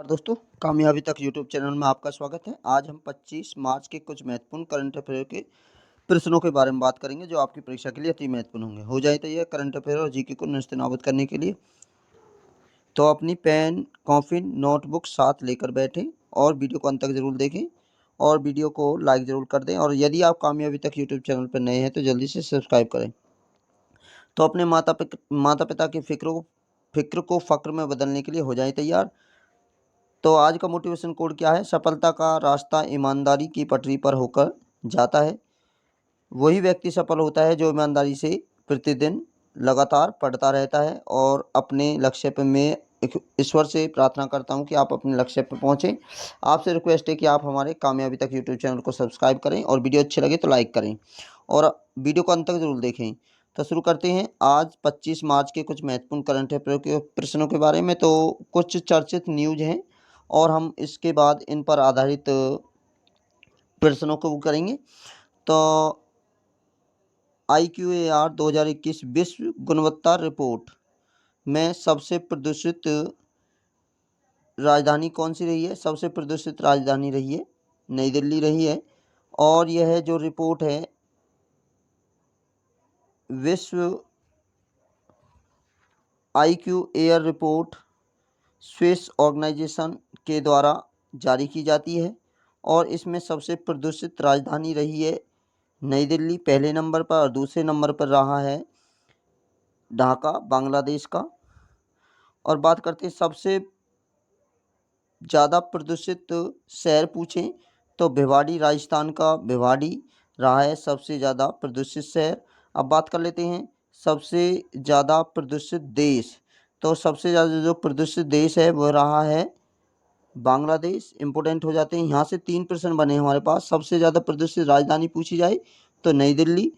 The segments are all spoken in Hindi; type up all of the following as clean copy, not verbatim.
और दोस्तों, कामयाबी तक यूट्यूब चैनल में आपका स्वागत है। आज हम 25 मार्च के कुछ महत्वपूर्ण करंट अफेयर के प्रश्नों के बारे में बात करेंगे जो आपकी परीक्षा के लिए अति महत्वपूर्ण होंगे। हो जाए तैयार करंट अफेयर और जीके को नेस्तनाबूद करने के लिए। तो अपनी पेन, कॉपी, नोटबुक साथ लेकर बैठें और वीडियो को अंत तक जरूर देखें और वीडियो को लाइक ज़रूर कर दें। और यदि आप कामयाबी तक यूट्यूब चैनल पर नए हैं तो जल्दी से सब्सक्राइब करें। तो अपने माता पिता की फ़िक्र को फ़क्र में बदलने के लिए हो जाए तैयार। तो आज का मोटिवेशन कोड क्या है? सफलता का रास्ता ईमानदारी की पटरी पर होकर जाता है। वही व्यक्ति सफल होता है जो ईमानदारी से प्रतिदिन लगातार पढ़ता रहता है और अपने लक्ष्य पर मैं ईश्वर से प्रार्थना करता हूं कि आप अपने लक्ष्य पर पहुंचें। आपसे रिक्वेस्ट है कि आप हमारे कामयाबी तक यूट्यूब चैनल को सब्सक्राइब करें और वीडियो अच्छी लगे तो लाइक करें और वीडियो को अंत तक जरूर देखें। तो शुरू करते हैं आज 25 मार्च के कुछ महत्वपूर्ण करंट अफेयर के प्रश्नों के बारे में। तो कुछ चर्चित न्यूज हैं और हम इसके बाद इन पर आधारित प्रश्नों को करेंगे। तो IQAR 2021 विश्व गुणवत्ता रिपोर्ट में सबसे प्रदूषित राजधानी कौन सी रही है? सबसे प्रदूषित राजधानी रही है नई दिल्ली रही है। और यह जो रिपोर्ट है विश्व IQAR रिपोर्ट स्विस ऑर्गेनाइजेशन के द्वारा जारी की जाती है और इसमें सबसे प्रदूषित राजधानी रही है नई दिल्ली पहले नंबर पर और दूसरे नंबर पर रहा है ढाका बांग्लादेश का। और बात करते हैं सबसे ज़्यादा प्रदूषित शहर पूछें तो भिवाड़ी राजस्थान का भिवाड़ी रहा है सबसे ज़्यादा प्रदूषित शहर। अब बात कर लेते हैं सबसे ज़्यादा प्रदूषित देश। तो सबसे ज़्यादा जो प्रदूषित देश है वह रहा है बांग्लादेश। इम्पोर्टेंट हो जाते हैं यहाँ से 3 प्रश्न बने हमारे पास। सबसे ज़्यादा प्रदूषित राजधानी पूछी जाए तो नई दिल्ली।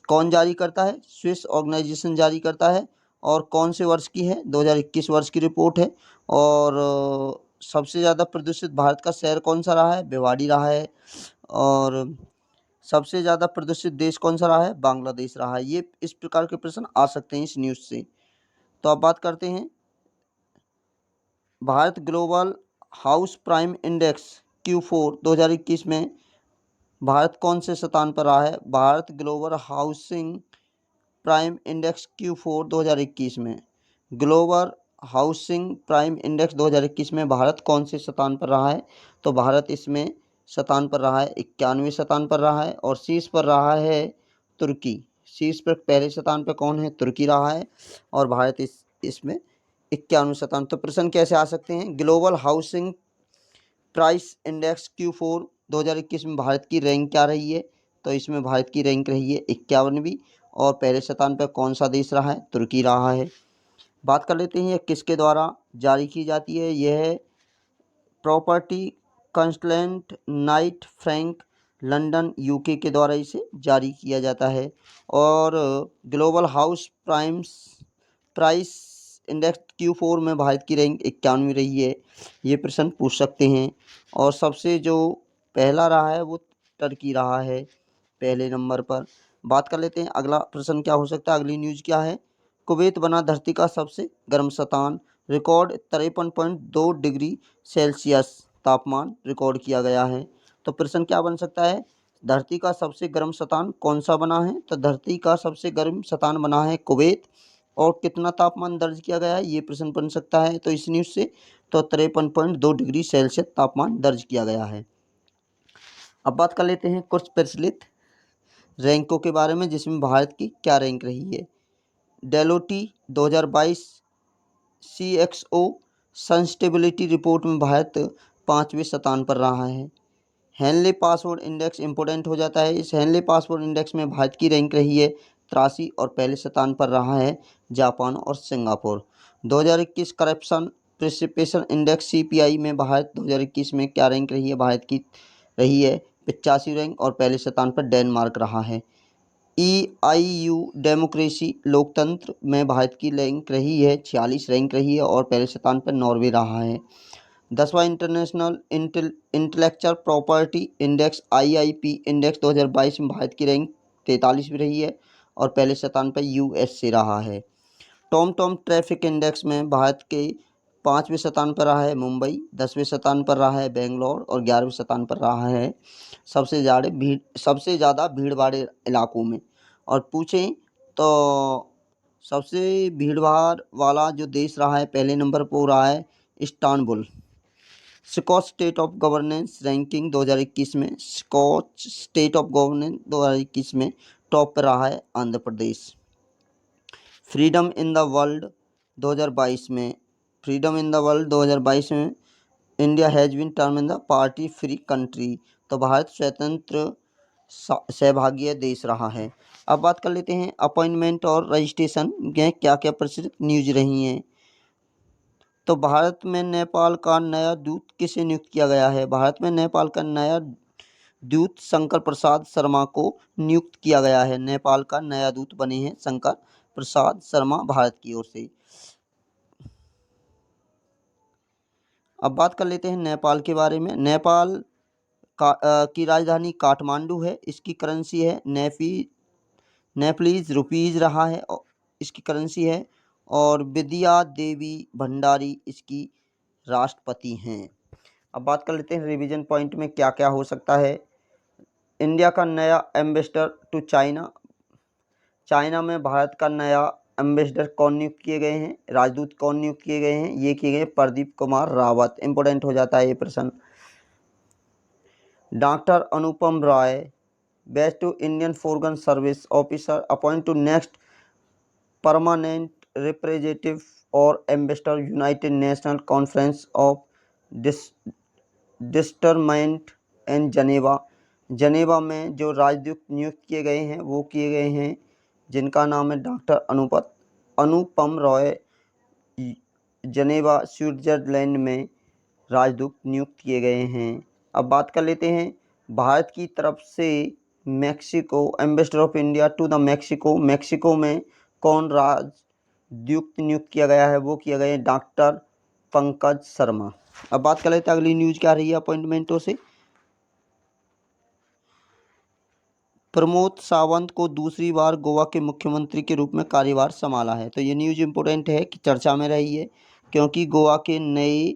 कौन जारी करता है? स्विस ऑर्गेनाइजेशन जारी करता है। और कौन से वर्ष की है? 2021 वर्ष की रिपोर्ट है। और सबसे ज़्यादा प्रदूषित भारत का शहर कौन सा रहा है? भिवाड़ी रहा है। और सबसे ज़्यादा प्रदूषित देश कौन सा रहा है? बांग्लादेश रहा है। ये इस प्रकार के प्रश्न आ सकते हैं इस न्यूज़ से। तो अब बात करते हैं Bharat global house prime index Q4 2021 में भारत कौन से स्थान पर रहा है? Bharat global housing prime index Q4 2021 में ग्लोबल हाउसिंग प्राइम इंडेक्स 2021 में भारत कौन से स्थान पर रहा है? तो भारत इसमें स्थान पर रहा है 91वें स्थान पर रहा है और शीर्ष पर रहा है तुर्की। शीर्ष पर पहले स्थान पर कौन है? तुर्की रहा है और भारत इसमें 91वें स्थान। तो प्रश्न कैसे आ सकते हैं? Global housing price index Q4 2021 में भारत की रैंक क्या रही है? तो इसमें भारत की रैंक रही है 51वीं और पहले स्थान पर कौन सा देश रहा है? तुर्की रहा है। बात कर लेते हैं यह किसके द्वारा जारी की जाती है? यह property consultant Knight Frank London UK के द्वारा इसे जारी किया जाता है। और global house price index Q4 में भारत की रैंक 91वीं रही है। ये प्रश्न पूछ सकते हैं। और सबसे जो पहला रहा है वो तुर्की रहा है पहले नंबर पर। बात कर लेते हैं अगला प्रश्न क्या हो सकता है। अगली न्यूज़ क्या है? कुवैत बना धरती का सबसे गर्म स्थान। रिकॉर्ड 53.2 डिग्री सेल्सियस तापमान रिकॉर्ड किया गया है। तो प्रश्न क्या बन सकता है? धरती का सबसे गर्म स्थान कौन सा बना है? तो धरती का सबसे गर्म स्थान बना है कुवैत। और कितना तापमान दर्ज किया गया है ये प्रश्न बन सकता है तो इस न्यूज़ से। तो 53.2 डिग्री सेल्सियस तापमान दर्ज किया गया है। अब बात कर लेते हैं कुछ प्रचलित रैंकों के बारे में जिसमें भारत की क्या रैंक रही है। डेलोटी 2022 CXO सस्टेनेबिलिटी रिपोर्ट में भारत 5वें स्थान पर रहा है। हेनले पासवर्ड इंडेक्स इंपोर्टेंट हो जाता है। इस हेनले पासवर्ड इंडेक्स में भारत की रैंक रही है 83 और पहले स्थान पर रहा है जापान और सिंगापुर। 2021 करप्शन प्रिसिपेशन इंडेक्स CPI में भारत 2021 में क्या रैंक रही है? भारत की रही है 85 रैंक और पहले स्थान पर डेनमार्क रहा है। EIU डेमोक्रेसी लोकतंत्र में भारत की रैंक रही है 46 रैंक रही है और पहले स्थान पर नॉर्वे रहा है। 10वां international intellectual property index IIP index 2022 में भारत की रैंक 43वीं रही है और पहले स्थान पर USA रहा है। टॉम टॉम ट्रैफिक इंडेक्स में भारत के 5वें स्थान पर रहा है मुंबई, 10वें स्थान पर रहा है बेंगलोर और 11वें स्थान पर रहा है सबसे ज़्यादा भीड़ वाले इलाकों में। और पूछें तो सबसे भीड़ भाड़ वाला जो देश रहा है पहले नंबर पर वो रहा है Istanbul. Skoch state of governance ranking 2021 में स्कॉच स्टेट ऑफ गवर्नेंस 2021 में टॉप पर रहा है Andhra Pradesh. Freedom in the world 2022 में फ्रीडम इन द वर्ल्ड 2022 में India has been term in the party free country. तो भारत स्वतंत्र सहभागी देश रहा है। अब बात कर लेते हैं अपॉइंटमेंट और रजिस्ट्रेशन में क्या क्या प्रचलित न्यूज रही हैं। तो भारत में नेपाल का नया दूत किसे नियुक्त किया गया है? भारत में नेपाल का नया दूत शंकर प्रसाद शर्मा को नियुक्त किया गया है। नेपाल का नया दूत बने हैं शंकर प्रसाद शर्मा भारत की ओर से। अब बात कर लेते हैं नेपाल के बारे में। नेपाल की राजधानी काठमांडू है। इसकी करेंसी है नेपलीज रुपीज़ रहा है इसकी करेंसी है। और विद्या देवी भंडारी इसकी राष्ट्रपति हैं। अब बात कर लेते हैं रिवीजन पॉइंट में क्या क्या हो सकता है। इंडिया का नया एम्बेसडर टू चाइना। चाइना में भारत का नया एम्बेसडर कौन नियुक्त किए गए हैं? राजदूत कौन नियुक्त किए गए हैं? ये किए गए प्रदीप कुमार रावत। इंपॉर्टेंट हो जाता है ये प्रश्न। Doctor Anupam Roy best to Indian foreign service officer appoint to next permanent representative और ambassador united national conference of disarmament and Geneva में जो राजदूत नियुक्त किए गए हैं वो किए गए हैं जिनका नाम है डॉक्टर अनुपम रॉय। जनेवा स्विट्जरलैंड में राजदूत नियुक्त किए गए हैं। अब बात कर लेते हैं भारत की तरफ से Mexico ambassador of India to the Mexico में कौन राजदूत नियुक्त किया गया है? वो किया गया है डॉक्टर पंकज शर्मा। अब बात कर लेते हैं अगली न्यूज क्या रही है अपॉइंटमेंटों से। प्रमोद सावंत को दूसरी बार गोवा के मुख्यमंत्री के रूप में कार्यभार संभाला है। तो ये न्यूज इंपॉर्टेंट है कि चर्चा में रही है क्योंकि गोवा के नए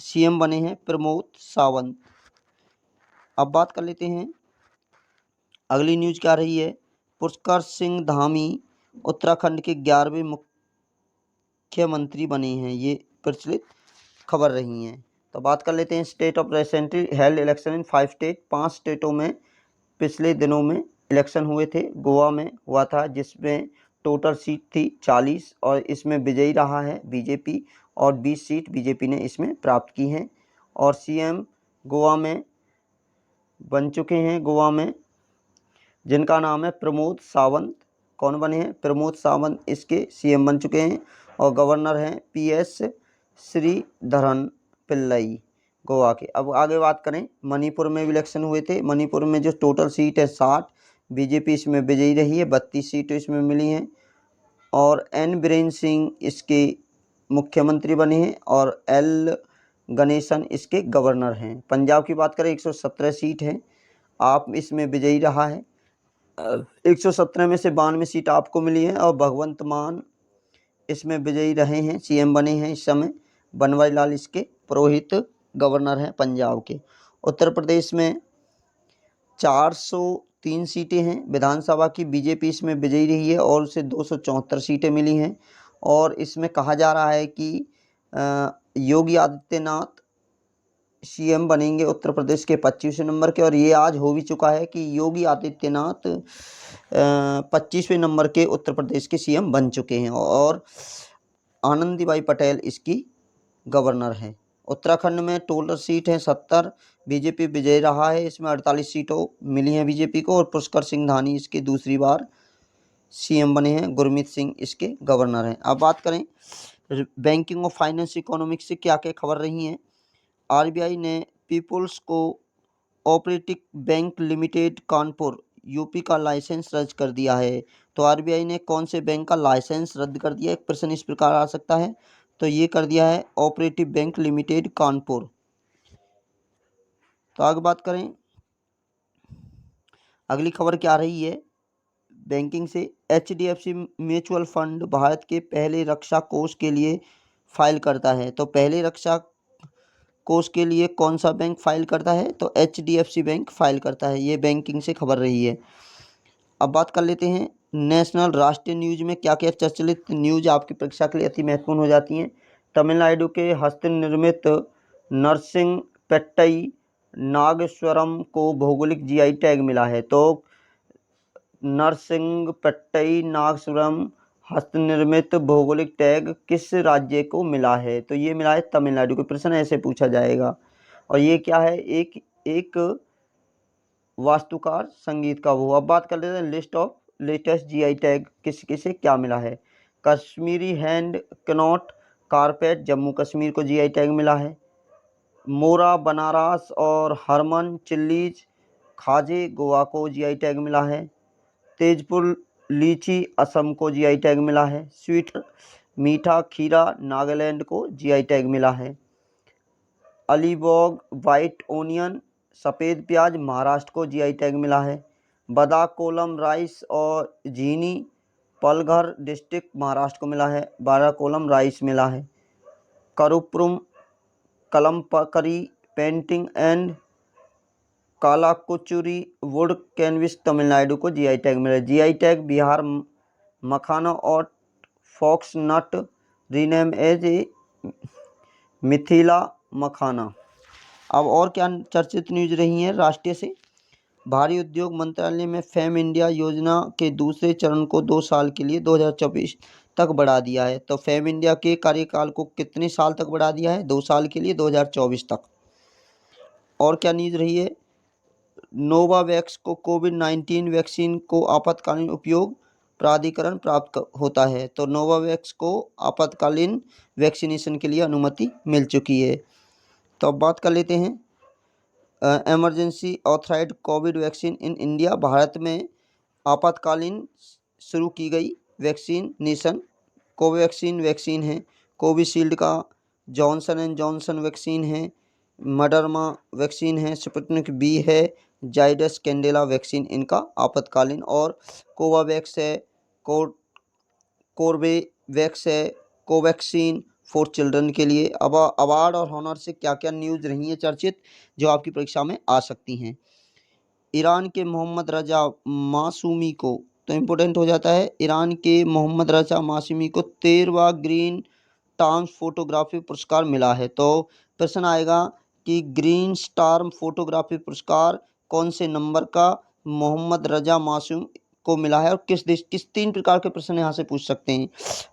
सीएम बने हैं प्रमोद सावंत। अब बात कर लेते हैं अगली न्यूज क्या रही है। पुष्कर सिंह धामी उत्तराखंड के 11वें मुख्यमंत्री बने हैं। ये प्रचलित खबर रही हैं। तो बात कर लेते हैं state of recently held election in 5 state. 5 स्टेटों में पिछले दिनों में इलेक्शन हुए थे। गोवा में हुआ था जिसमें टोटल सीट थी 40 और इसमें विजयी रहा है बीजेपी और 20 सीट बीजेपी ने इसमें प्राप्त की हैं। और सीएम गोवा में बन चुके हैं जिनका नाम है प्रमोद सावंत। कौन बने हैं? प्रमोद सावंत इसके सीएम बन चुके हैं। और गवर्नर हैं PS श्रीधरन पिल्लई गोवा के। अब आगे बात करें मणिपुर में भी इलेक्शन हुए थे। मणिपुर में जो टोटल सीट है 60 बीजेपी इसमें विजयी रही है। 32 सीटें इसमें मिली हैं और एन बीरेन सिंह इसके मुख्यमंत्री बने हैं और एल गणेशन इसके गवर्नर हैं। पंजाब की बात करें 117 सीट हैं। आप इसमें विजयी रहा है। 117 में से 92 सीट आपको मिली है और भगवंत मान इसमें विजयी रहे हैं, सीएम बने हैं इस समय। बनवारी लाल इसके पुरोहित गवर्नर हैं पंजाब के। उत्तर प्रदेश में 403 सीटें हैं विधानसभा की। बीजेपी इसमें विजयी रही है और उसे 274 सीटें मिली हैं। और इसमें कहा जा रहा है कि योगी आदित्यनाथ सीएम बनेंगे उत्तर प्रदेश के 25वें नंबर के। और ये आज हो भी चुका है कि योगी आदित्यनाथ 25वें नंबर के उत्तर प्रदेश के सीएम बन चुके हैं और आनंदीबाई पटेल इसकी गवर्नर हैं। उत्तराखंड में टोटल सीट है 70 बीजेपी विजय रहा है। इसमें 48 सीटों मिली हैं बीजेपी को और पुष्कर सिंह धामी इसके दूसरी बार सीएम बने हैं। गुरमीत सिंह इसके गवर्नर हैं। अब बात करें बैंकिंग और फाइनेंस इकोनॉमिक्स से क्या क्या खबर रही हैं। आरबीआई ने people's co operative bank limited Kanpur UP का लाइसेंस रद्द कर दिया है। तो आरबीआई ने कौन से बैंक का लाइसेंस रद्द कर दिया? एक प्रश्न इस प्रकार आ सकता है। तो ये कर दिया है ऑपरेटिव बैंक लिमिटेड कानपुर। तो आगे बात करें अगली खबर क्या रही है बैंकिंग से। HDFC म्यूचुअल फंड भारत के पहले रक्षा कोष के लिए फाइल करता है? तो पहले रक्षा कोष के लिए कौन सा बैंक फाइल करता है? तो HDFC बैंक फाइल करता है। ये बैंकिंग से खबर रही है। अब बात कर लेते हैं नेशनल राष्ट्रीय न्यूज में क्या क्या प्रचलित न्यूज आपकी परीक्षा के लिए अति महत्वपूर्ण हो जाती हैं। तमिलनाडु के हस्तनिर्मित नरसिंहपेट्टई नागेश्वरम को भौगोलिक GI टैग मिला है। तो नरसिंहपेट्टई नागेश्वरम हस्तनिर्मित भौगोलिक टैग किस राज्य को मिला है? तो ये मिला है तमिलनाडु को। प्रश्न ऐसे पूछा जाएगा। और ये क्या है? एक वास्तुकार संगीत का वो। अब बात कर लेते हैं list of latest GI tag किस किसे क्या मिला है। Kashmiri hand Connaught carpet Jammu Kashmir को GI टैग मिला है। मोरा बनारस और हरमन चिल्लीज खाजे गोवा को GI टैग मिला है। तेजपुर लीची असम को GI टैग मिला है। स्वीट मीठा खीरा नागालैंड को GI टैग मिला है। अलीबोग वाइट ओनियन सफ़ेद प्याज महाराष्ट्र को GI टैग मिला है। बदा कोलम राइस और जीनी पलघर डिस्ट्रिक्ट महाराष्ट्र को मिला है। बारा कोलम राइस मिला है। करुपुरम कलमकरी पेंटिंग एंड कालाकुचुरी वुड कैनविस तमिलनाडु को GI टैग मिला है। GI टैग बिहार मखाना और fox nut rename as a Mithila makhana. अब और क्या चर्चित न्यूज रही हैं राष्ट्रीय से। भारी उद्योग मंत्रालय में फेम इंडिया योजना के दूसरे चरण को 2 साल के लिए 2024 तक बढ़ा दिया है। तो फेम इंडिया के कार्यकाल को कितने साल तक बढ़ा दिया है? 2 साल के लिए 2024 तक। और क्या न्यूज रही है? नोवावैक्स को कोविड-19 वैक्सीन को आपातकालीन उपयोग प्राधिकरण प्राप्त होता है। तो नोवावैक्स को आपातकालीन वैक्सीनेशन के लिए अनुमति मिल चुकी है। तो अब बात कर लेते हैं emergency authorised Covid vaccine in India. Bharat में आपातकालीन शुरू की गई वैक्सीनेशन कोवैक्सीन वैक्सीन है। कोविशील्ड का जॉनसन एंड जॉनसन वैक्सीन है। मडर्मा वैक्सीन है। स्पुतनिक B है। जाइडस कैंडेला वैक्सीन इनका आपातकालीन। और कोवावैक्स है। कोर्बेवैक्स है। कोवैक्सीन फॉर चिल्ड्रन के लिए। अब अवार्ड और हॉनर से क्या क्या न्यूज़ रही हैं चर्चित जो आपकी परीक्षा में आ सकती हैं। ईरान के मोहम्मद रजा मासूमी को, तो इम्पोर्टेंट हो जाता है, ईरान के मोहम्मद रजा मासूमी को 13वां ग्रीन टाइम्स फोटोग्राफी पुरस्कार मिला है। तो प्रश्न आएगा कि ग्रीन स्टार फोटोग्राफी पुरस्कार कौन से नंबर का मोहम्मद रजा मासूम को मिला है और किस देश, किस 3 प्रकार के प्रश्न यहाँ से पूछ सकते हैं।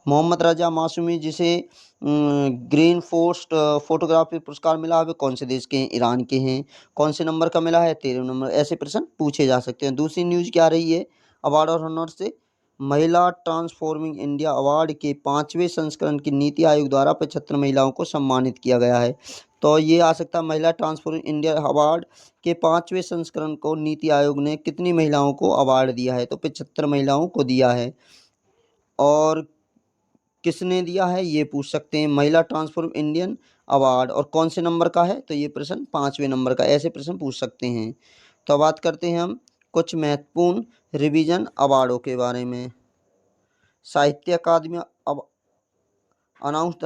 मोहम्मद रजा मासूमी जिसे ग्रीन फोस्ट फोटोग्राफी पुरस्कार मिला है कौन से देश के हैं? ईरान के हैं। कौन से नंबर का मिला है? 13 नंबर। ऐसे प्रश्न पूछे जा सकते हैं। दूसरी न्यूज़ क्या रही है अवार्ड और ऑनर से? महिला ट्रांसफॉर्मिंग इंडिया अवार्ड के 5वें संस्करण की नीति आयोग द्वारा 75 महिलाओं को सम्मानित किया गया है। तो ये आ सकता है महिला ट्रांसफॉर्मिंग इंडिया अवार्ड के 5वें संस्करण को नीति आयोग ने कितनी महिलाओं को अवार्ड दिया है? तो 75 महिलाओं को दिया है। और किसने दिया है ये पूछ सकते हैं। महिला ट्रांसफॉर्म इंडियन अवार्ड और कौन से नंबर का है? तो ये प्रश्न 5वें नंबर का। ऐसे प्रश्न पूछ सकते हैं। तो बात करते हैं हम कुछ महत्वपूर्ण रिवीजन अवार्डों के बारे में। साहित्य अकादमी अनाउंस द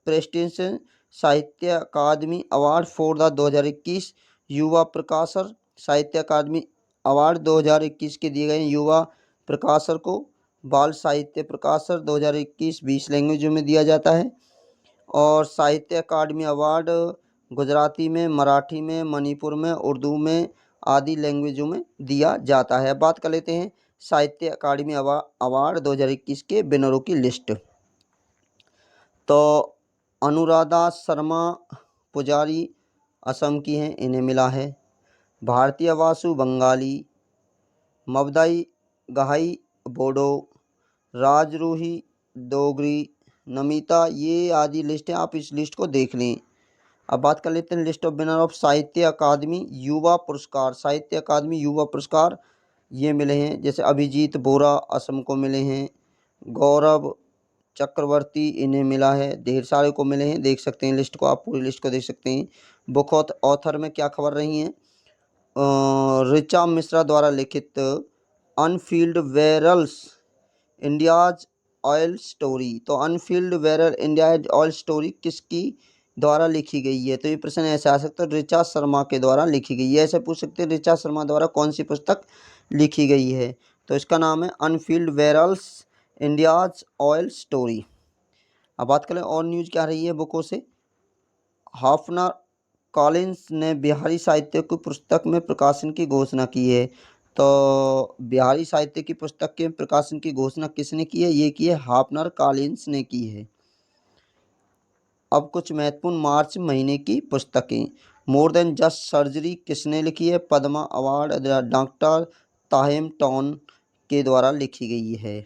प्रेस्टिजियस साहित्य अकादमी अवार्ड फॉर द 2021 युवा प्रकाशर। साहित्य अकादमी अवार्ड 2021 के दिए गए युवा प्रकाशर को। बाल साहित्य प्रकाशर 2021 20 लैंग्वेजों में दिया जाता है। और साहित्य अकादमी अवार्ड गुजराती में, मराठी में, मणिपुर में, उर्दू में आदि लैंग्वेजों में दिया जाता है। बात कर लेते हैं साहित्य अकादमी अवार्ड 2021 के विनरों की लिस्ट। तो अनुराधा शर्मा पुजारी असम की हैं, इन्हें मिला है। भारतीय वासु बंगाली, मबदाई गहाई बोडो, राजरूही डोगरी, नमिता, ये आदि लिस्ट है। आप इस लिस्ट को देख लें। अब बात कर लेते हैं लिस्ट ऑफ विनर ऑफ साहित्य अकादमी युवा पुरस्कार। साहित्य अकादमी युवा पुरस्कार ये मिले हैं, जैसे अभिजीत बोरा असम को मिले हैं, गौरव चक्रवर्ती इन्हें मिला है, ढेर सारे को मिले हैं। देख सकते हैं लिस्ट को, आप पूरी लिस्ट को देख सकते हैं। बुक ऑथर में क्या खबर रही है? ऋचा मिश्रा द्वारा लिखित unfilled barrels India's oil story, तो unfilled where India as oil story किसकी द्वारा लिखी गई है? तो ये प्रश्न ऐसे आ सकता है ऋचा शर्मा के द्वारा लिखी गई है। ऐसे पूछ सकते हैं ऋचा शर्मा द्वारा कौन सी पुस्तक लिखी गई है? तो इसका नाम है अनफील्ड वेयरल्स इंडियाज ऑयल स्टोरी। अब बात करें और न्यूज़ क्या रही है बुकों से। हाफना कॉलिंस ने बिहारी साहित्य की पुस्तक में प्रकाशन की घोषणा की है। तो बिहारी साहित्य की पुस्तक के प्रकाशन की घोषणा किसने की है? ये की है हाफनर कॉलिंस ने की है। अब कुछ महत्वपूर्ण मार्च महीने की पुस्तकें। मोर देन जस्ट सर्जरी किसने लिखी है? Padma award doctor Tahim ton के द्वारा लिखी गई है।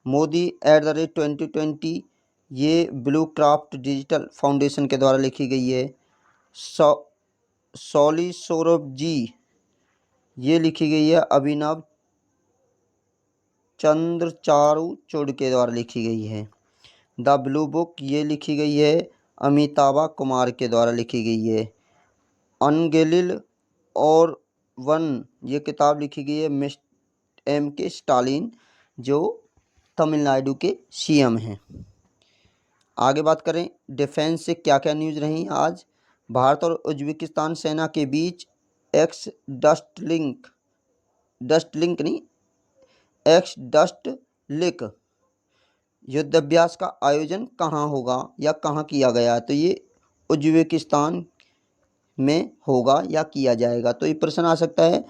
मोदी @2020 ये ब्लू क्राफ्ट डिजिटल फाउंडेशन के द्वारा लिखी गई है। सौली सौरभ जी ये लिखी गई है अभिनव चंद्र चारूचूड़ के द्वारा लिखी गई है। द ब्लू बुक ये लिखी गई है अमिताभा कुमार के द्वारा लिखी गई है। अनगेलिल और वन ये किताब लिखी गई है मिस्टर M.K. स्टालिन जो तमिलनाडु के CM हैं। आगे बात करें डिफेंस से क्या क्या न्यूज़ रही आज। भारत और उज्बेकिस्तान सेना के बीच एक्स डस्ट लिंक युद्धाभ्यास का आयोजन कहाँ होगा या कहाँ किया गया है? तो ये उज्बेकिस्तान में होगा या किया जाएगा। तो ये प्रश्न आ सकता है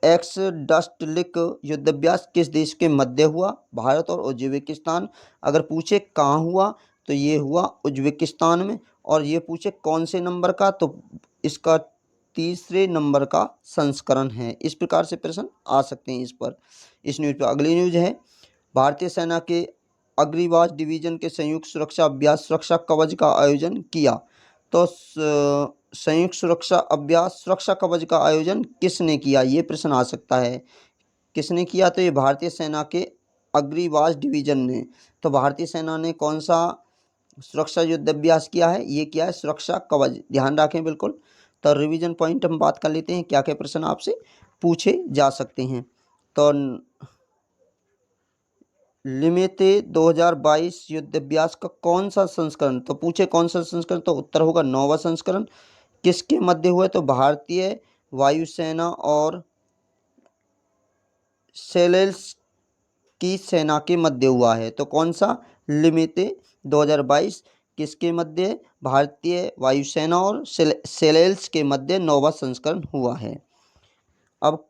एक्स डस्ट लिंक युद्धाभ्यास किस देश के मध्य हुआ? भारत और उज्बेकिस्तान। अगर पूछे कहाँ हुआ तो ये हुआ उज्बेकिस्तान में। और ये पूछे कौन से नंबर का, तो इसका तीसरे नंबर का संस्करण है। इस प्रकार से प्रश्न आ सकते हैं इस न्यूज़ पर। अगली न्यूज़ है भारतीय सेना के अग्निबाज डिवीजन के संयुक्त सुरक्षा अभ्यास सुरक्षा कवच का आयोजन किया। तो संयुक्त सुरक्षा अभ्यास सुरक्षा कवच का आयोजन किसने किया? ये प्रश्न आ सकता है किसने किया? तो ये भारतीय सेना के अग्निबाज डिवीजन ने। तो भारतीय सेना ने कौन सा सुरक्षा युद्धाभ्यास किया है? ये किया है सुरक्षा कवच। ध्यान रखें बिल्कुल। तो रिवीजन पॉइंट हम बात कर लेते हैं क्या क्या प्रश्न आपसे पूछे जा सकते हैं। तो लिमेते 2022 युद्धाभ्यास का कौन सा संस्करण? तो पूछे कौन सा संस्करण, तो उत्तर होगा 9वां संस्करण। किसके मध्य हुए? तो भारतीय वायुसेना और सेलेल्स की सेना के मध्य हुआ है। तो कौन सा लिमेते 2022 किसके मध्य? भारतीय वायुसेना और सेलेल्स के मध्य 9वां संस्करण हुआ है। अब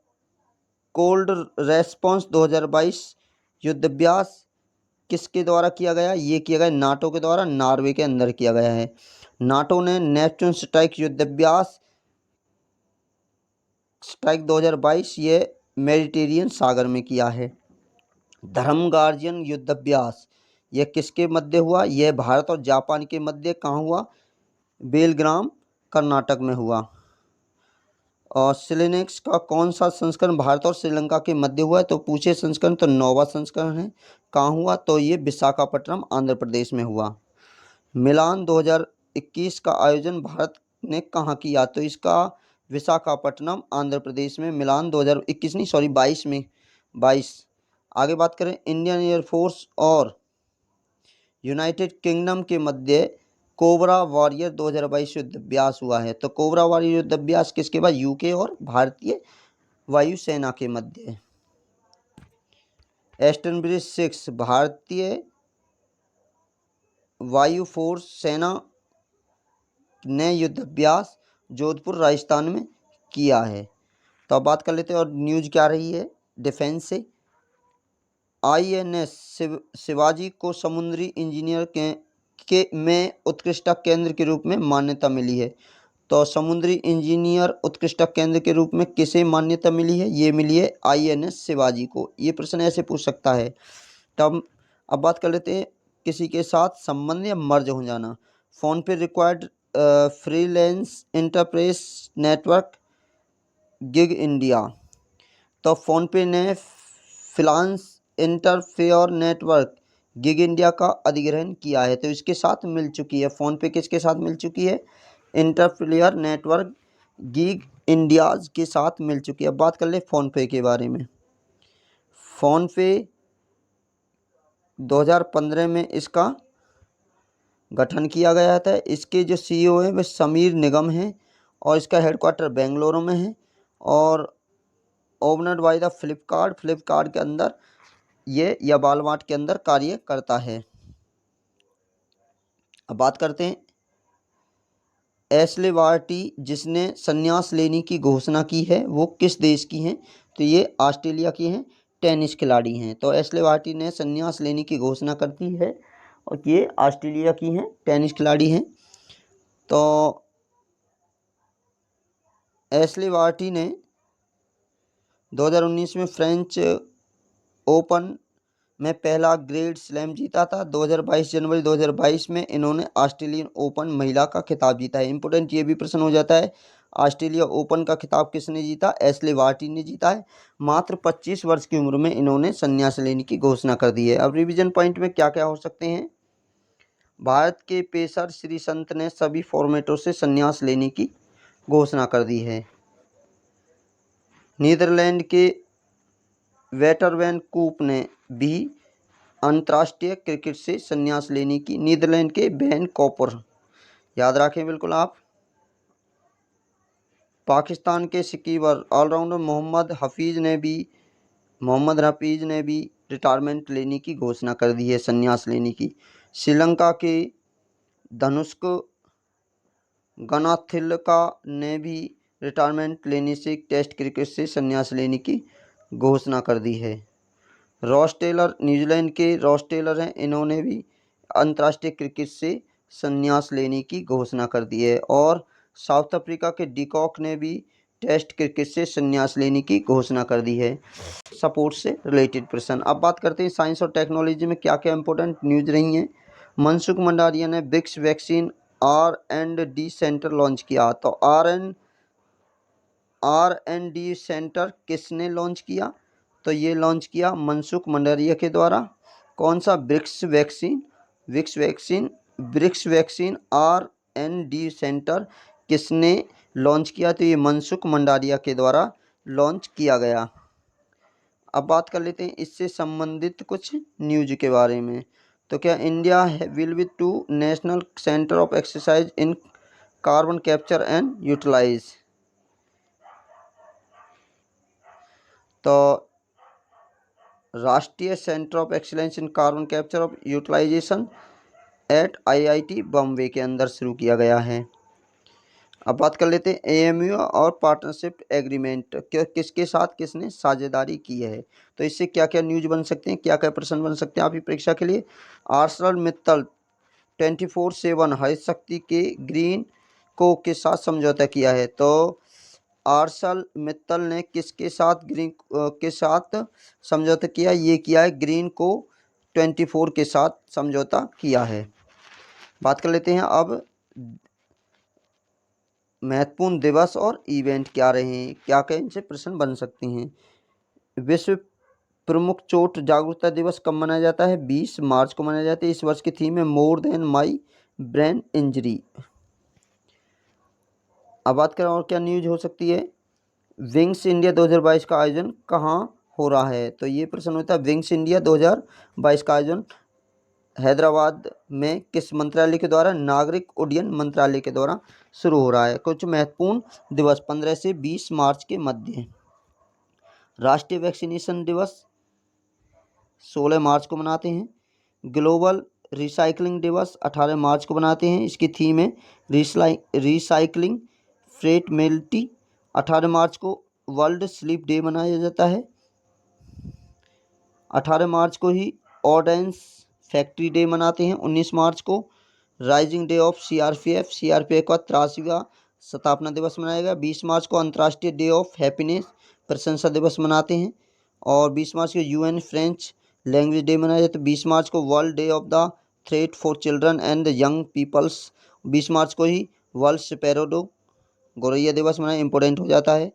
कोल्ड रेस्पॉन्स 2022 युद्धाभ्यास किसके द्वारा किया गया? ये किया गया नाटो के द्वारा, नॉर्वे के अंदर किया गया है। नाटो ने नेपच्यून स्ट्राइक युद्धाभ्यास स्ट्राइक 2022 ये मेडिटेरियन सागर में किया है। धर्म गार्जियन युद्धाभ्यास यह किसके मध्य हुआ? यह भारत और जापान के मध्य कहाँ हुआ? बेलग्राम कर्नाटक में हुआ। और सिलेनेक्स का कौन सा संस्करण भारत और श्रीलंका के मध्य हुआ है? तो पूछे संस्करण तो 9वां संस्करण है। कहाँ हुआ? तो ये विशाखापट्टनम आंध्र प्रदेश में हुआ। मिलान 2021 का आयोजन भारत ने कहाँ किया? तो इसका विशाखापट्टनम आंध्र प्रदेश में मिलान 2021 नहीं 22 में 22। आगे बात करें इंडियन एयरफोर्स और यूनाइटेड किंगडम के मध्य कोबरा वॉरियर 2022 युद्धाभ्यास हुआ है। तो कोबरा वॉरियर युद्धाभ्यास किसके बाद? यूके और भारतीय वायुसेना के मध्य। एस्टन ब्रिज 6 भारतीय वायु फोर्स सेना ने युद्धाभ्यास जोधपुर राजस्थान में किया है। तो अब बात कर लेते हैं और न्यूज़ क्या रही है डिफेंस से। INS शिवाजी को समुद्री इंजीनियर में उत्कृष्टता केंद्र के रूप में मान्यता मिली है। तो समुद्री इंजीनियर उत्कृष्टता केंद्र के रूप में किसे मान्यता मिली है? ये मिली है INS शिवाजी को। ये प्रश्न ऐसे पूछ सकता है। तो अब बात कर लेते हैं किसी के साथ संबंध या मर्ज हो जाना। फोन पे required freelance enterprise network gig India. तो फोन पे ने freelance interfere network gig India का अधिग्रहण किया है। तो इसके साथ मिल चुकी है। फोन पे किसके साथ मिल चुकी है? इंटरफेयर नेटवर्क गिग इंडियाज के साथ मिल चुकी है। अब बात कर ले फोन पे के बारे में। फोन पे 2015 में इसका गठन किया गया था। इसके जो CEO हैं वह समीर निगम हैं और इसका हेडक्वार्टर बेंगलुरु में है और ओनर्ड बाय द फ्लिपकार्ट के अंदर ये या वालमार्ट के अंदर कार्य करता है। अब बात करते हैं एशले बार्टी जिसने संन्यास लेने की घोषणा की है वो किस देश की हैं? तो ये ऑस्ट्रेलिया की हैं, टेनिस खिलाड़ी हैं। तो एशले बार्टी ने संन्यास लेने की घोषणा करती है और ये ऑस्ट्रेलिया की हैं, टेनिस खिलाड़ी हैं। तो एशले बार्टी ने 2019 में फ्रेंच ओपन में पहला ग्रैंड स्लैम जीता था। जनवरी 2022 में इन्होंने ऑस्ट्रेलियन ओपन महिला का खिताब जीता है। इंपॉर्टेंट ये भी प्रश्न हो जाता है, ऑस्ट्रेलिया ओपन का खिताब किसने जीता? एशले बार्टी ने जीता है। मात्र 25 वर्ष की उम्र में इन्होंने संन्यास लेने की घोषणा कर दी है। अब रिवीजन पॉइंट में क्या क्या हो सकते हैं? भारत के पेसर श्रीसंत ने सभी फॉर्मेटों से संन्यास लेने की घोषणा कर दी है। नीदरलैंड के वेटर वैन कूप ने भी अंतर्राष्ट्रीय क्रिकेट से संन्यास लेने की, नीदरलैंड के बैन कॉपर, याद रखें बिल्कुल आप। पाकिस्तान के स्कीपर ऑलराउंडर मोहम्मद हफीज ने भी रिटायरमेंट लेने की घोषणा कर दी है, संन्यास लेने की। श्रीलंका के धनुष्क गनाथिलका ने भी रिटायरमेंट लेने से टेस्ट क्रिकेट से संन्यास लेने की घोषणा कर दी है। रॉस टेलर न्यूजीलैंड के रॉस टेलर हैं, इन्होंने भी अंतर्राष्ट्रीय क्रिकेट से संन्यास लेने की घोषणा कर दी है। और साउथ अफ्रीका के डिकॉक ने भी टेस्ट क्रिकेट से संन्यास लेने की घोषणा कर दी है। सपोर्ट से रिलेटेड प्रश्न। अब बात करते हैं साइंस और टेक्नोलॉजी में क्या क्या इंपॉर्टेंट न्यूज रही हैं। मनसुख मंडारिया ने BRICS vaccine R&D centre launch किया। तो R&D सेंटर किसने लॉन्च किया? तो ये लॉन्च किया मनसुख मंडारिया के द्वारा। कौन सा? ब्रिक्स वैक्सीन R&D सेंटर किसने लॉन्च किया? तो ये मनसुख मंडारिया के द्वारा लॉन्च किया गया। अब बात कर लेते हैं इससे संबंधित कुछ न्यूज के बारे में। तो क्या India will be 2 national centre of exercise in carbon capture and utilise. तो राष्ट्रीय centre of excellence in carbon capture of utilisation at IIT Bombay के अंदर शुरू किया गया है। अब बात कर लेते हैं AMU और पार्टनरशिप एग्रीमेंट किसके साथ किसने साझेदारी की है। तो इससे क्या क्या न्यूज बन सकते हैं, क्या क्या प्रश्न बन सकते हैं आपकी परीक्षा के लिए। आर्सलर मित्तल 24/7 हरित शक्ति के ग्रीन को के साथ समझौता किया है। तो आर्सल मित्तल ने किसके साथ ग्रीन के साथ समझौता किया? ये किया है ग्रीन को 24 के साथ समझौता किया है। बात कर लेते हैं अब महत्वपूर्ण दिवस और इवेंट क्या रहे हैं, क्या क्या इनसे प्रश्न बन सकते हैं। विश्व प्रमुख चोट जागरूकता दिवस कब मनाया जाता है? 20 मार्च को मनाया जाता है। इस वर्ष की थीम है more than my brain injury. अब बात करें और क्या न्यूज हो सकती है। विंग्स इंडिया 2022 का आयोजन कहाँ हो रहा है? तो ये प्रश्न होता है विंग्स इंडिया 2022 का आयोजन हैदराबाद में किस मंत्रालय के द्वारा? नागरिक उड्डयन मंत्रालय के द्वारा शुरू हो रहा है। कुछ महत्वपूर्ण दिवस 15 से 20 मार्च के मध्य। राष्ट्रीय वैक्सीनेशन दिवस 16 मार्च को मनाते हैं। ग्लोबल रिसाइकलिंग दिवस 18 मार्च को मनाते हैं। इसकी थीम है रिसाइकलिंग फ्रेटमेलिटी। 18 मार्च को वर्ल्ड स्लीप डे मनाया जाता है। 18 मार्च को ही ऑर्डेंस फैक्ट्री डे मनाते हैं। 19 मार्च को राइजिंग डे ऑफ सीआरपीएफ का 83वां स्थापना दिवस मनाया गया। 20 मार्च को अंतर्राष्ट्रीय डे ऑफ हैप्पीनेस प्रशंसा दिवस मनाते हैं। और 20 मार्च को UN फ्रेंच लैंग्वेज डे मनाया जाता है। 20 मार्च को world day of the threat for children and the young peoples. 20 मार्च को ही वर्ल्ड स्पैरो गौरैया दिवस मनाया, इंपॉर्टेंट हो जाता है।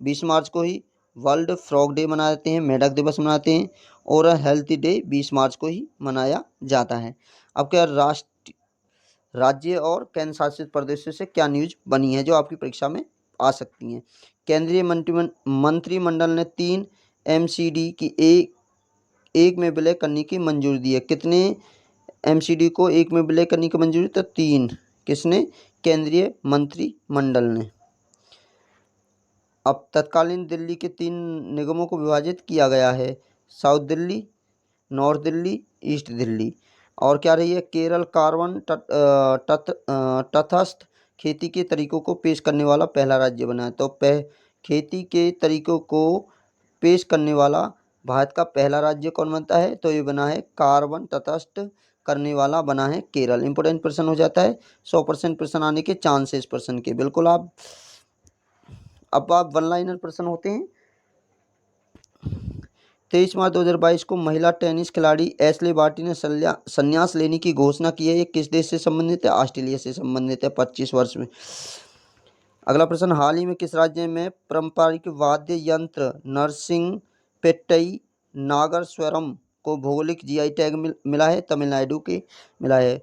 20 मार्च को ही वर्ल्ड फ्रॉग डे मनाते हैं, मेढक दिवस मनाते हैं। और हेल्थी डे 20 मार्च को ही मनाया जाता है। अब क्या राज्य और केंद्र शासित प्रदेशों से क्या न्यूज बनी है जो आपकी परीक्षा में आ सकती हैं। केंद्रीय मंत्रिमंडल ने 3 MCD की एक में विलय करने की मंजूरी दी है? कितने एमसीडी को एक में विलय करने की मंजूरी? तो 3। किसने? केंद्रीय मंत्रिमंडल ने। अब तत्कालीन दिल्ली के 3 निगमों को विभाजित किया गया है, south Delhi, north Delhi, east Delhi. और क्या रही है? केरल कार्बन तटस्थ खेती के तरीकों को पेश करने वाला पहला राज्य बना है। तो खेती के तरीकों को पेश करने वाला भारत का पहला राज्य कौन बनता है? तो ये बना है कार्बन तटस्थ करने वाला बना है केरल। इंपोर्टेंट प्रश्न हो जाता है, 100% प्रश्न आने के चांसेस प्रश्न के। बिल्कुल अब आप वन लाइनर प्रश्न होते हैं। 23 मार्च 2022 को महिला टेनिस खिलाड़ी एशले बार्टी ने संन्यास लेने की घोषणा की है। ये किस देश से संबंधित है? ऑस्ट्रेलिया से संबंधित है, 25 वर्ष में। अगला प्रश्न, हाल ही में किस राज्य में पारंपरिक वाद्य यंत्र नरसिंह पेट्टई नागस्वरम को भौगोलिक जीआई टैग मिला है? तमिलनाडु के मिला है।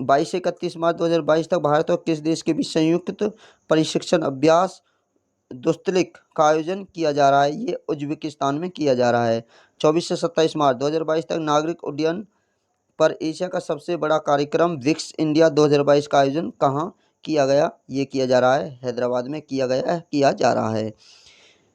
22 से 31 मार्च 2022 तक भारत और किस देश के बीच संयुक्त प्रशिक्षण अभ्यास दुस्तलिक का आयोजन किया जा रहा है? ये उज्बेकिस्तान में किया जा रहा है। 24 से 27 मार्च 2022 तक नागरिक उड्डयन पर एशिया का सबसे बड़ा कार्यक्रम विक्स इंडिया 2022 का आयोजन कहाँ किया गया? ये किया जा रहा है हैदराबाद में किया जा रहा है।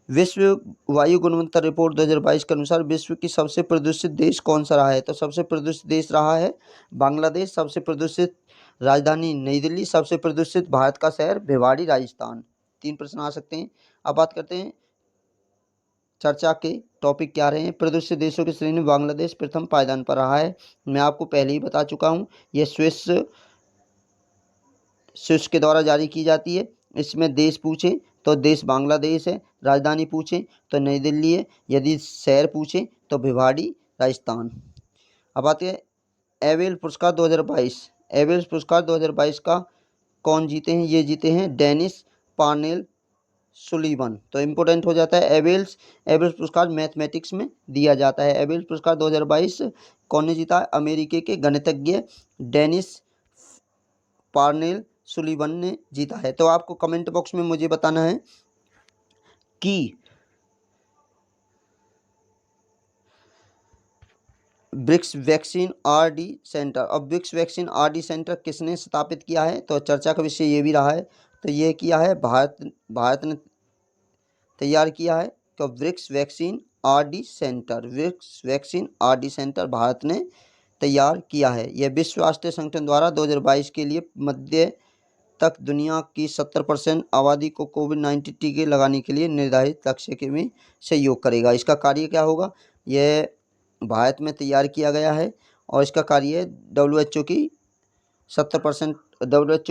विश्व वायु गुणवत्ता रिपोर्ट 2022 के अनुसार विश्व की सबसे प्रदूषित देश कौन सा रहा है? तो सबसे प्रदूषित देश रहा है बांग्लादेश। सबसे प्रदूषित राजधानी नई दिल्ली। सबसे प्रदूषित भारत का शहर भिवाड़ी राजस्थान। 3 प्रश्न आ सकते हैं। अब बात करते हैं चर्चा के टॉपिक क्या रहे हैं। प्रदूषित देशों की श्रेणी में बांग्लादेश प्रथम पायदान पर रहा है। मैं आपको पहले ही बता चुका हूँ, यह स्विस के द्वारा जारी की जाती है। इसमें देश पूछे तो देश बांग्लादेश है, राजधानी पूछे तो नई दिल्ली है, यदि शहर पूछे तो भिवाड़ी राजस्थान। अब आते हैं एबेल पुरस्कार 2022। एबेल पुरस्कार 2022 का कौन जीते हैं? ये जीते हैं डेनिस पार्नेल सुलीवन। तो इम्पोर्टेंट हो जाता है एबेल्स पुरस्कार मैथमेटिक्स में दिया जाता है। एबेल्स पुरस्कार 2022 कौन ने जीता? अमेरिकी के गणितज्ञ डेनिस पार्नेल सुलीवन ने जीता है। तो आपको कमेंट बॉक्स में मुझे बताना है कि ब्रिक्स वैक्सीन आरडी सेंटर, अब ब्रिक्स वैक्सीन आरडी सेंटर किसने स्थापित किया है? तो चर्चा का विषय ये भी रहा है। तो ये किया है भारत ने तैयार किया है। तो BRICS vaccine R D centre Bharat ने तैयार किया है। यह विश्व स्वास्थ्य संगठन द्वारा 2022 के लिए मध्य तक दुनिया की 70% आबादी को कोविड-19 टीके लगाने के लिए निर्धारित लक्ष्य के में सहयोग करेगा। इसका कार्य क्या होगा? यह भारत में तैयार किया गया है और इसका कार्य WHO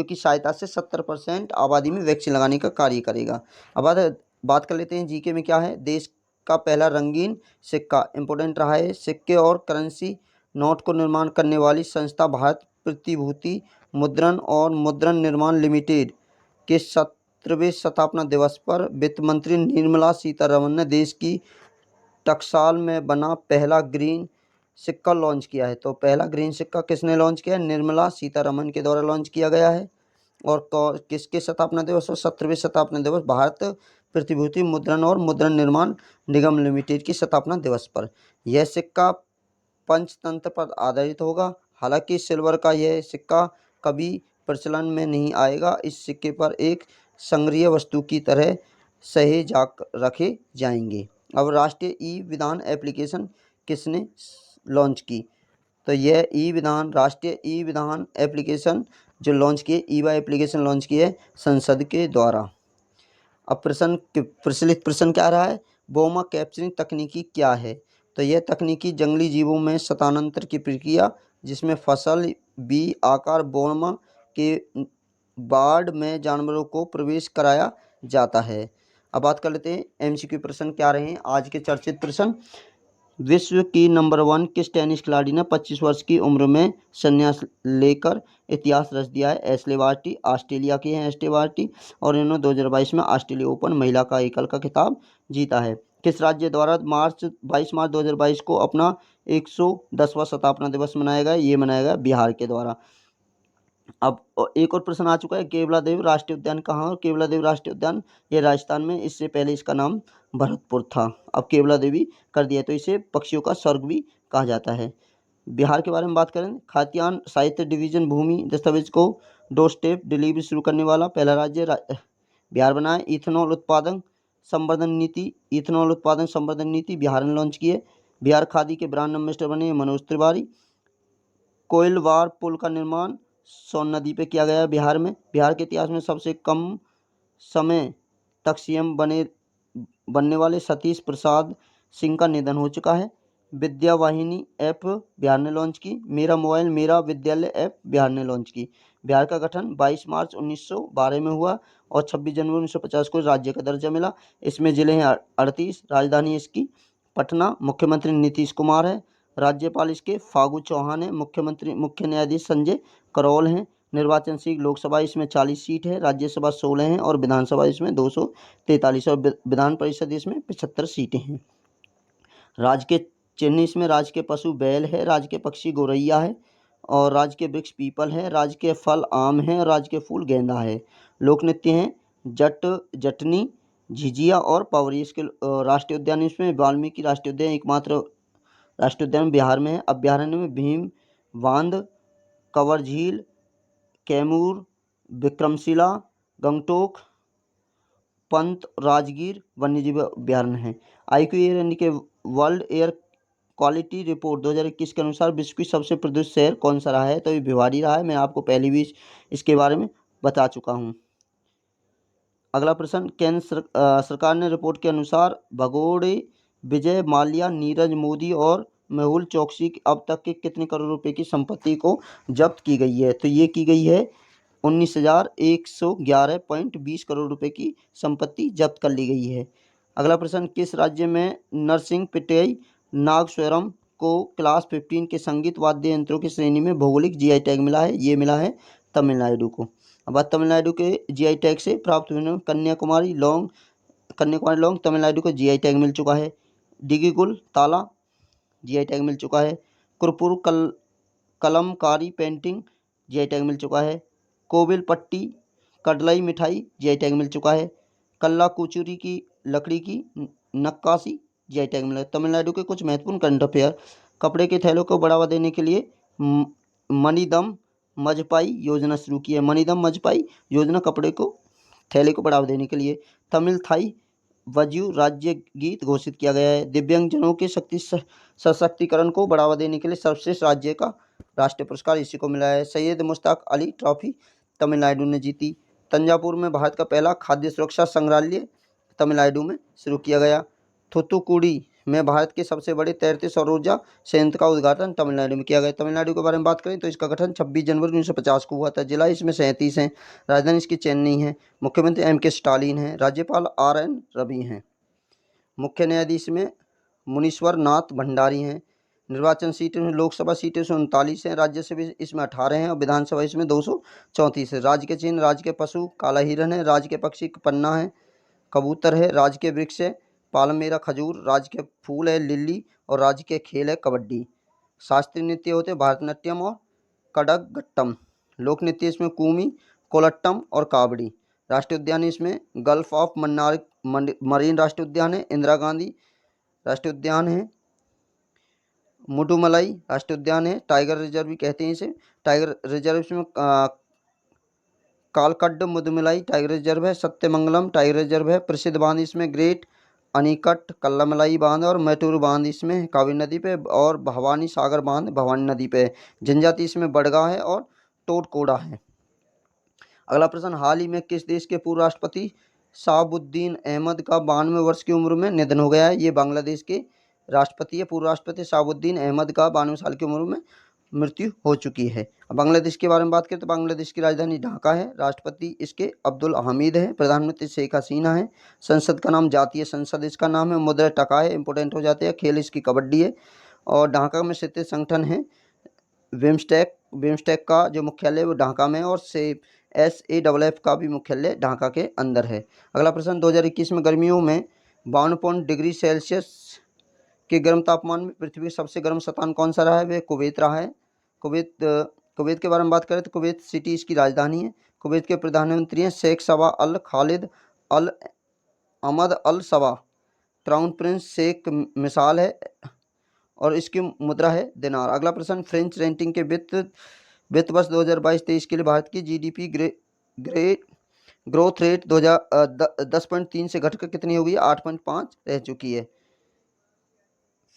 की सहायता से 70% आबादी में वैक्सीन लगाने का कार्य करेगा। अब बात कर लेते हैं जीके में क्या है। देश का पहला रंगीन सिक्का इंपोर्टेंट रहा है। सिक्के और करेंसी नोट को निर्माण करने वाली संस्था भारत प्रतिभूति मुद्रण और मुद्रण निर्माण लिमिटेड के 17वें स्थापना दिवस पर वित्त मंत्री निर्मला सीतारमण ने देश की टकसाल में बना पहला ग्रीन सिक्का लॉन्च किया है। तो पहला ग्रीन सिक्का किसने लॉन्च किया है? निर्मला सीतारमण के द्वारा लॉन्च किया गया है। और किसके स्थापना दिवस? और 17वें स्थापना दिवस भारत प्रतिभूति मुद्रण और मुद्रण निर्माण निगम लिमिटेड की स्थापना दिवस पर। यह सिक्का पंचतंत्र पर आधारित होगा। हालांकि सिल्वर का यह सिक्का कभी प्रचलन में नहीं आएगा। इस सिक्के पर एक संग्रहीय वस्तु की तरह सहेज रखे जाएंगे। अब राष्ट्रीय ई विधान एप्लीकेशन किसने लॉन्च की? तो यह राष्ट्रीय ई विधान एप्लीकेशन जो लॉन्च किए, ईवा एप्लीकेशन लॉन्च की है संसद के द्वारा। अब प्रचलित प्रश्न क्या रहा है? बोमा कैप्चरिंग तकनीकी क्या है? तो यह तकनीकी जंगली जीवों में स्थानांतर की प्रक्रिया जिसमें फसल बी आकार बोमा के बाड़ में जानवरों को प्रवेश कराया जाता है। अब बात कर लेते हैं एमसीक्यू प्रश्न क्या रहे हैं आज के चर्चित प्रश्न। विश्व की नंबर 1 किस टेनिस खिलाड़ी ने 25 वर्ष की उम्र में संन्यास लेकर इतिहास रच दिया है? एशले बार्टी, ऑस्ट्रेलिया की हैं एशले बार्टी और इन्होंने 2022 में ऑस्ट्रेलिया ओपन महिला का एकल का खिताब जीता है। किस राज्य द्वारा 22 मार्च 2022 को अपना 110वां स्थापना दिवस मनाया गया? ये मनाया गया बिहार के द्वारा। अब एक और प्रश्न आ चुका है, केवलादेव राष्ट्रीय उद्यान कहाँ है? केवलादेव राष्ट्रीय उद्यान ये राजस्थान में, इससे पहले इसका नाम भरतपुर था। अब केवला देवी कर दिया, तो इसे पक्षियों का स्वर्ग भी कहा जाता है। बिहार के बारे में बात करें, खाद्यान्न साहित्य डिवीजन भूमि दस्तावेज को डोर स्टेप डिलीवरी शुरू करने वाला पहला राज्य बिहार बना है। इथेनॉल उत्पादन संवर्धन नीति बिहार ने लॉन्च की है। बिहार खादी के ब्रांड एम्बेसडर बने मनोज तिवारी। कोइलवार पुल का निर्माण सोन नदी पे किया गया है बिहार में। बिहार के इतिहास में सबसे कम समय तक सीएम बनने वाले सतीश प्रसाद सिंह का निधन हो चुका है। विद्या वाहिनी ऐप बिहार ने लॉन्च की। मेरा मोबाइल मेरा विद्यालय ऐप बिहार ने लॉन्च की। बिहार का गठन 22 मार्च 1912 में हुआ और 26 जनवरी 1950 को राज्य का दर्जा मिला। इसमें जिले हैं 38, राजधानी इसकी पटना, मुख्यमंत्री नीतीश कुमार है, राज्यपाल इसके फागू चौहान है, मुख्य न्यायाधीश संजय करोल हैं। निर्वाचन सीट लोकसभा इसमें 40 सीट है, राज्यसभा 16 हैं और विधानसभा इसमें 243 और विधान परिषद इसमें 75 सीटें हैं। राज्य के चिन्ह इसमें राज्य के पशु बैल है, राज्य के पक्षी गौरैया है और राज्य के वृक्ष पीपल है, राज्य के फल आम है और राज्य के फूल गेंदा है। लोक नृत्य हैं जटनी, झिझिया और पवरी। इसके राष्ट्रीय उद्यान इसमें वाल्मीकि राष्ट्रीय उद्यान एकमात्र राष्ट्रीय उद्यान बिहार में है। अभ्यारण्य में भीम बांध, कंवर झील, कैमूर, विक्रमशिला, गंगटोक, पंत, राजगीर वन्यजीव अभ्यारण्य है। IQ एयर यानी कि वर्ल्ड एयर क्वालिटी रिपोर्ट 2021 के अनुसार विश्व की सबसे प्रदूषित शहर कौन सा रहा है, तो ये भिवाड़ी रहा है। मैं आपको पहले भी इसके बारे में बता चुका हूँ। अगला प्रश्न, केंद्र सरकार ने रिपोर्ट के अनुसार भगोड़े विजय माल्या, नीरज मोदी और मेहुल चोकसी अब तक के कितने करोड़ रुपए की संपत्ति को जब्त की गई है, तो ये की गई है 19,111.20 करोड़ रुपए की संपत्ति जब्त कर ली गई है। अगला प्रश्न, किस राज्य में नरसिंह पिटई नागस्वरम को क्लास 15 के संगीत वाद्य यंत्रों की श्रेणी में भौगोलिक GI टैग मिला है, ये मिला है तमिलनाडु को। अब बात तमिलनाडु के GI टैग से प्राप्त हुए कन्याकुमारी लौंग तमिलनाडु को GI टैग मिल चुका है। डिगीगुल ताला GI टैग मिल चुका है। कुरपुर कलमकारी पेंटिंग GI टैग मिल चुका है। कोविल पट्टी कडलाई मिठाई GI टैग मिल चुका है। कल्ला कुचूरी की लकड़ी की नक्काशी GI टैग मिला है। तमिलनाडु के कुछ महत्वपूर्ण करंट अफेयर, कपड़े के थैलों को बढ़ावा देने के लिए मनीदम मजपाई योजना शुरू की है। मनीदम मजपाई योजना कपड़े को थैले को बढ़ावा देने के लिए। तमिल थाई वजू राज्य गीत घोषित किया गया है। दिव्यांगजनों के सशक्तिकरण को बढ़ावा देने के लिए सर्वश्रेष्ठ राज्य का राष्ट्रीय पुरस्कार इसी को मिला है। सैयद मुश्ताक अली ट्रॉफी तमिलनाडु ने जीती। तंजावुर में भारत का पहला खाद्य सुरक्षा संग्रहालय तमिलनाडु में शुरू किया गया। थूथुकुडी में भारत के सबसे बड़े तैरते सौर ऊर्जा संयंत्र का उद्घाटन तमिलनाडु में किया गया। तमिलनाडु के बारे में बात करें तो इसका गठन 26 जनवरी 1950 को हुआ था। जिला इसमें 37 हैं। राजधानी इसकी चेन्नई है। मुख्यमंत्री MK स्टालिन हैं। राज्यपाल RN रवि हैं। मुख्य न्यायाधीश में मुनीश्वर नाथ भंडारी हैं। निर्वाचन सीटें में लोकसभा सीटें 39 हैं, राज्यसभा इसमें 18 हैं और विधानसभा इसमें 234 है। राज्य के चिन्ह राज्य के पशु काला हिरन है, राज्य के पक्षी पन्ना है, कबूतर है, राज्य के वृक्ष है पालमेरा खजूर, राज्य के फूल है लिली और राज्य के खेल है कबड्डी। शास्त्रीय नृत्य होते हैं भारतनाट्यम और कडगट्टम। लोक नृत्य इसमें कूमी, कोलट्टम और कावड़ी। राष्ट्रीय उद्यान इसमें गल्फ ऑफ मन्नार मरीन राष्ट्रीय उद्यान है, इंदिरा गांधी राष्ट्रीय उद्यान है, मुडुमलाई राष्ट्रीय उद्यान है, टाइगर रिजर्व भी कहते हैं इसे। टाइगर रिजर्व इसमें कालकड्ड मुदुमलाई टाइगर रिजर्व है, सत्यमंगलम टाइगर रिजर्व है। प्रसिद्ध बांध इसमें ग्रेट अनीकट कल्लमलाई बांध और मैटूर बांध इसमें कावेरी नदी पे और भवानी सागर बांध भवानी नदी पे। जनजाति इसमें बड़गा है और टोटकोड़ा है। अगला प्रश्न, हाल ही में किस देश के पूर्व राष्ट्रपति शहाबुद्दीन अहमद का 92 वर्ष की उम्र में निधन हो गया है? ये बांग्लादेश के राष्ट्रपति है। पूर्व राष्ट्रपति शहाबुद्दीन अहमद का 92 साल की उम्र में मृत्यु हो चुकी है। बांग्लादेश के बारे में बात करें तो बांग्लादेश की राजधानी ढाका है। राष्ट्रपति इसके अब्दुल हमीद है। प्रधानमंत्री शेख हसीना है। संसद का नाम जातीय संसद इसका नाम है। मुद्रा टका है, इंपोर्टेंट हो जाते हैं। खेल इसकी कबड्डी है और ढाका में स्थित संगठन है बिम्स्टेक का जो मुख्यालय वो ढाका में है और SAFF का भी मुख्यालय ढाका के अंदर है। अगला प्रश्न, 2021 में गर्मियों में 52 डिग्री सेल्सियस के गर्म तापमान में पृथ्वी का सबसे गर्म स्थान कौन सा रहा है? वह कुवैत रहा है। कुवैत के बारे में बात करें तो कुवैत सिटी इसकी राजधानी है। कुवैत के प्रधानमंत्री हैं शेख सबा अल खालिद अल अमद अल सबा। क्राउन प्रिंस शेख मिसाल है और इसकी मुद्रा है दिनार। अगला प्रश्न, फ्रेंच रेटिंग के वित्त वर्ष 2022-23 के लिए भारत की जीडीपी ग्रोथ रेट 10.3 से घटकर कितनी हो गई? 8.5 रह चुकी है।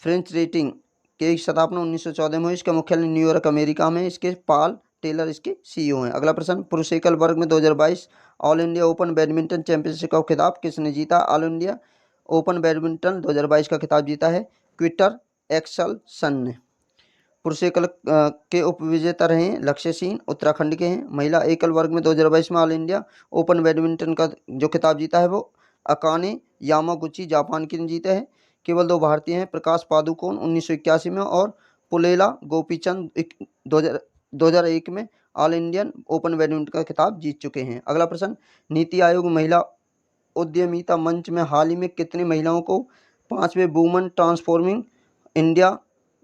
फ्रेंच रेटिंग की स्थापना 1914 में हुई। इसका मुख्यालय न्यूयॉर्क अमेरिका में। इसके पाल टेलर इसके सीईओ हैं। अगला प्रश्न, पुरुष एकल वर्ग में 2022 all India open badminton championship का खिताब किसने जीता? ऑल इंडिया ओपन बैडमिंटन 2022 का खिताब जीता है क्विटर एक्सेलसन ने। पुरुष एकल के उपविजेता रहे लक्ष्य सेन, उत्तराखंड के हैं। महिला एकल वर्ग में 2022 में ऑल इंडिया ओपन बैडमिंटन का जो खिताब जीता है वो अकाने यामागुची जापान की ने जीता है। केवल 2 भारतीय हैं, प्रकाश पादुकोण 1981 में और पुलेला गोपीचंद 2001 में ऑल इंडियन ओपन बैडमिंटन का खिताब जीत चुके हैं। अगला प्रश्न, नीति आयोग महिला उद्यमिता मंच में हाल ही में कितनी महिलाओं को 5वें वुमन ट्रांसफॉर्मिंग इंडिया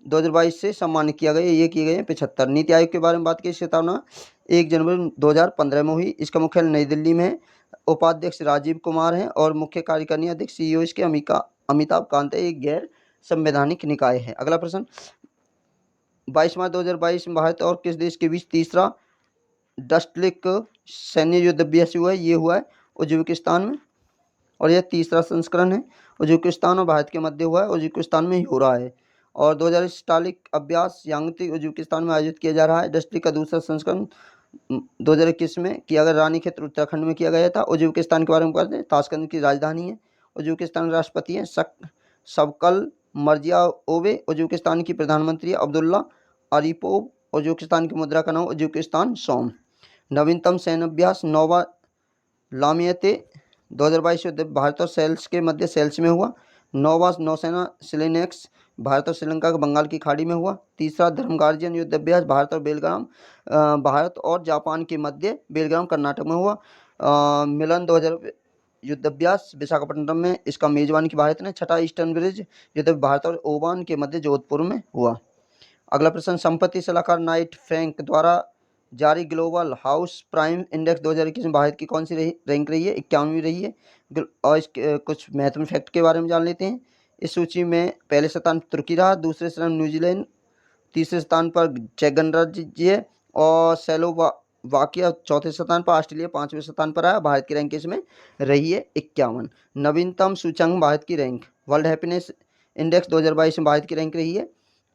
2022 से सम्मानित किया गया? ये किए गए हैं 75। नीति आयोग के बारे में बात की, स्थापना 1 जनवरी 2015 में हुई। इसका मुख्यालय नई दिल्ली में है। उपाध्यक्ष राजीव कुमार हैं और मुख्य कार्यकारिणी अध्यक्ष सीईओ इसके अमिताभ कांत है। एक गैर संवैधानिक निकाय है। अगला प्रश्न, 22 मार्च 2022 में भारत और किस देश के बीच तीसरा डस्टलिक सैन्य युद्ध अभ्यास हुआ है? ये हुआ है उज्बेकिस्तान में और यह तीसरा संस्करण है। उज्बेकिस्तान और भारत के मध्य हुआ है, उज्बेकिस्तान में ही हो रहा है। और 2020 स्टालिक अभ्यास यांगती उज्बेकिस्तान में आयोजित किया जा रहा है। डस्टलिक का दूसरा संस्करण 2021 में किया गया, रानी क्षेत्र उत्तराखंड में किया गया था। उज्बेकिस्तान के बारे में बात करें, ताशकंद की राजधानी है। उज्बेकिस्तान के राष्ट्रपति हैं शवकत मिर्जियोयेव। उज्बेकिस्तान की प्रधानमंत्री अब्दुल्ला आरिपोव। उज्बेकिस्तान की मुद्रा का नाम उज्बेकिस्तान सोम। नवीनतम सैन्य अभ्यास नोवा लामियते 2022 युद्ध भारत और सेल्स के मध्य सेल्स में हुआ। नौवा नौसेना सिलेनेक्स भारत और श्रीलंका के बंगाल की खाड़ी में हुआ। तीसरा धर्मगार्जियन युद्ध अभ्यास भारत और जापान के मध्य बेलगाम कर्नाटक में हुआ। मिलन 2000 युद्ध अभ्यास विशाखापट्टनम में, इसका मेजबानी की भारत ने। छठा ईस्टर्न ब्रिज युद्ध भारत और ओमान के मध्य जोधपुर में हुआ। अगला प्रश्न, संपत्ति सलाहकार नाइट फ्रैंक द्वारा जारी ग्लोबल हाउस प्राइम इंडेक्स 2021 में भारत की कौन सी रैंक रही है? 51वीं रही है। और इसके कुछ महत्वपूर्ण फैक्ट के बारे में जान लेते हैं। इस सूची में पहले स्थान पर तुर्की रहा, दूसरे स्थान न्यूजीलैंड, तीसरे स्थान पर चेक गणराज्य और स्लोवाकिया चौथे स्थान पर, ऑस्ट्रेलिया 5वें स्थान पर आया। भारत की रैंक इसमें रही है 51। नवीनतम सूचकांक भारत की रैंक वर्ल्ड हैप्पीनेस इंडेक्स 2022 में भारत की रैंक रही है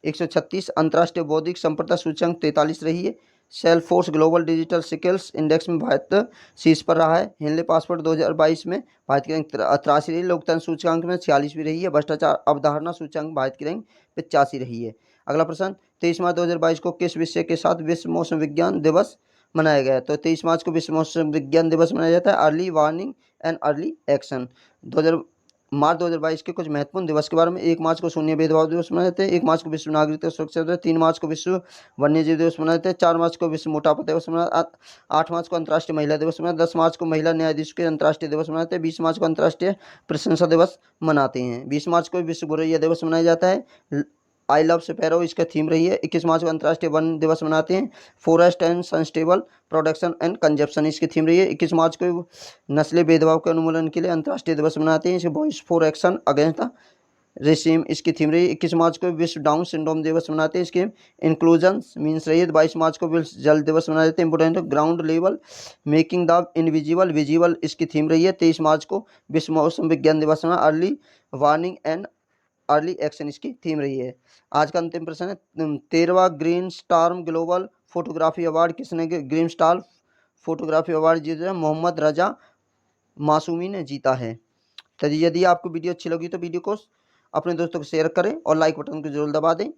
136। अंतर्राष्ट्रीय बौद्धिक संपदा सूचकांक 43 रही है। सेल्फोर्स ग्लोबल डिजिटल स्किल्स इंडेक्स में भारत शीर्ष पर रहा है। हिंदले पासपोर्ट 2022 में भारत की रैंक 83 रही। लोकतंत्र सूचकांक में 46वीं रही है। भ्रष्टाचार अवधारणा सूचकांक भारत की रैंक 85 रही है। अगला प्रश्न, 23 मार्च 2022 को किस विषय के साथ विश्व मौसम विज्ञान दिवस मनाया गया? तो 23 मार्च को विश्व मौसम विज्ञान दिवस मनाया जाता है। Early warning and early action. मार्च 2022 के कुछ महत्वपूर्ण दिवस के बारे में। 1 मार्च को शून्य भेदभाव दिवस मनाए जाते हैं। 1 मार्च को विश्व नागरिकता सुरक्षा दिवस। 3 मार्च को विश्व वन्यजीव दिवस मनाए जाते हैं। 4 मार्च को विश्व मोटापा दिवस मनाए। 8 मार्च को अंतर्राष्ट्रीय महिला दिवस मनाए। 10 मार्च को महिला न्यायाधीश के अंतर्राष्ट्रीय दिवस मनाते हैं। 20 मार्च को अंतर्राष्ट्रीय प्रशंसा दिवस मनाते हैं। 20 मार्च को विश्व गोरैया दिवस मनाया जाता है। आई लव स्पैरो इसका थीम रही है। 21 मार्च को अंतर्राष्ट्रीय वन दिवस मनाते हैं। Forest and sustainable production and consumption इसकी थीम रही है। 21 मार्च को नस्ली भेदभाव के उन्मूलन के लिए अंतर्राष्ट्रीय दिवस मनाते हैं। इसे voice for action against the रेसिम इसकी थीम रही है। 21 मार्च को विश्व डाउन सिंड्रोम दिवस मनाते हैं। इसके इंक्लूजन मीन्स रही है। 22 मार्च को विश्व जल दिवस मनाए जाते हैं। Important ground level making the invisible visible इसकी थीम रही है। 23 मार्च को विश्व मौसम विज्ञान दिवस मना। Early warning and early action इसकी थीम रही है। आज का अंतिम प्रश्न है, 13वां green star global photography award किसने ग्रीन स्टार फोटोग्राफी अवार्ड जीता? मोहम्मद रजा मासूमी ने जीता है। तो यदि आपको वीडियो अच्छी लगी तो वीडियो को अपने दोस्तों को शेयर करें और लाइक बटन को जरूर दबा दें।